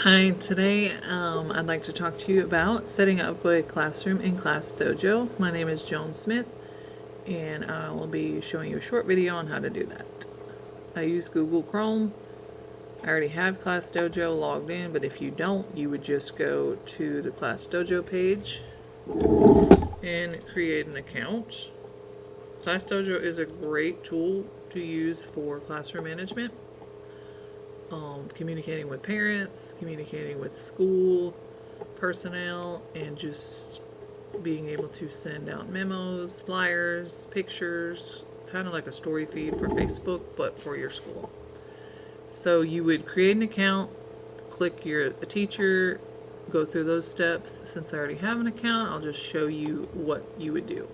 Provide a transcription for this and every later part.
Hi, today I'd like to talk to you about setting up a classroom in ClassDojo. My name is Joan Smith, and I will be showing you a short video on how to do that. I use Google Chrome. I already have ClassDojo logged in, but if you don't, you would just go to the ClassDojo page and create an account. ClassDojo is a great tool to use for classroom management. Communicating with parents, communicating with school personnel, and just being able to send out memos, flyers, pictures, kind of like a story feed for Facebook, but for your school. So you would create an account, click a teacher, go through those steps. Since I already have an account, I'll just show you what you would do.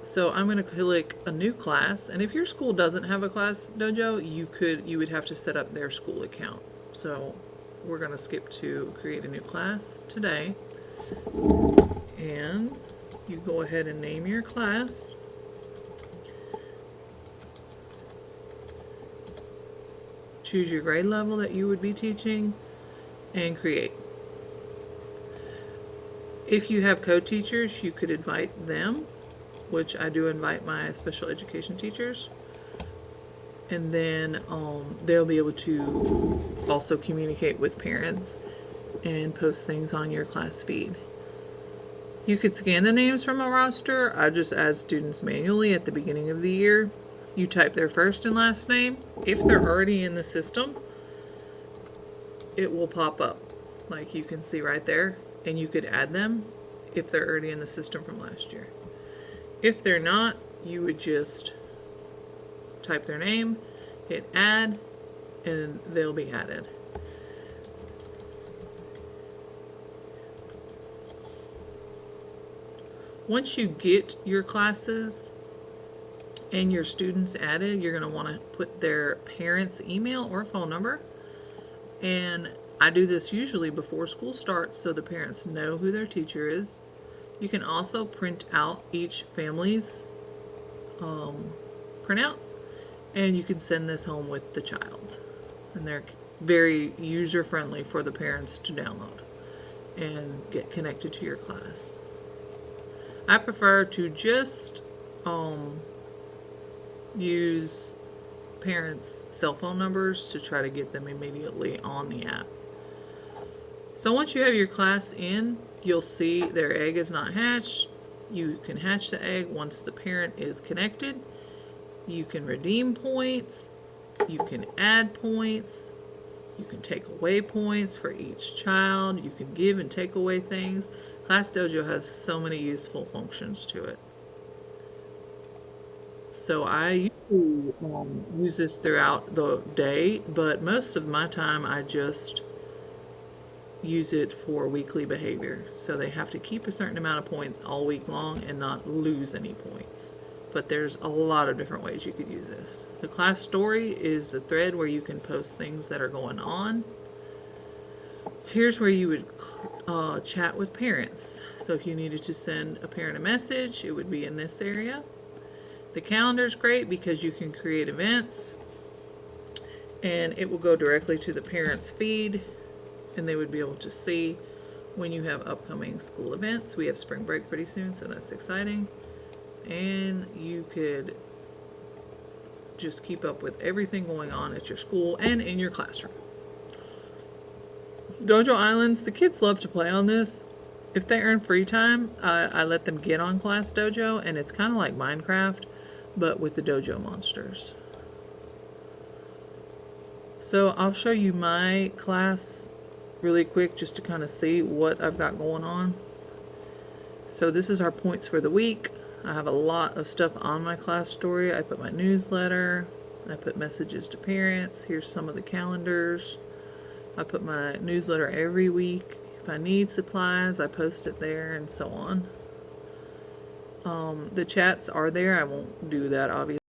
So I'm going to click a new class, and if your school doesn't have a ClassDojo, you would have to set up their school account. So we're going to skip to create a new class today, and you go ahead and name your class. Choose your grade level that you would be teaching and create. If you have co-teachers, you could invite them, which I do invite my special education teachers, and then they'll be able to also communicate with parents and post things on your class feed. You could scan the names from a roster. I just add students manually at the beginning of the year. You type their first and last name. If they're already in the system, it will pop up like you can see right there, and you could add them if they're already in the system from last year. If they're not, you would just type their name, hit add, and they'll be added. Once you get your classes and your students added, you're going to want to put their parents' email or phone number. And I do this usually before school starts so the parents know who their teacher is. You can also print out each family's printouts, and you can send this home with the child. And they're very user-friendly for the parents to download and get connected to your class. I prefer to just use parents' cell phone numbers to try to get them immediately on the app. So once you have your class in, you'll see their egg is not hatched. You can hatch the egg once the parent is connected. You can redeem points. You can add points. You can take away points for each child. You can give and take away things. ClassDojo has so many useful functions to it. So I usually use this throughout the day, but most of my time I just use it for weekly behavior. So they have to keep a certain amount of points all week long and not lose any points. But there's a lot of different ways you could use this. The class story is the thread where you can post things that are going on. Here's where you would chat with parents. So if you needed to send a parent a message, it would be in this area. The calendar is great because you can create events and it will go directly to the parents' feed, and they would be able to see when you have upcoming school events. We have spring break pretty soon, so that's exciting. And you could just keep up with everything going on at your school and in your classroom. Dojo Islands, the kids love to play on this. If they earn free time, I let them get on ClassDojo, and it's kind of like Minecraft, but with the dojo monsters. So I'll show you my class really quick just to kind of see what I've got going on. So this is our points for the week. I have a lot of stuff on my class story. I put my newsletter. I put messages to parents. Here's some of the calendars. I put my newsletter every week. If I need supplies, I post it there, and so on. The chats are there. I won't do that, obviously.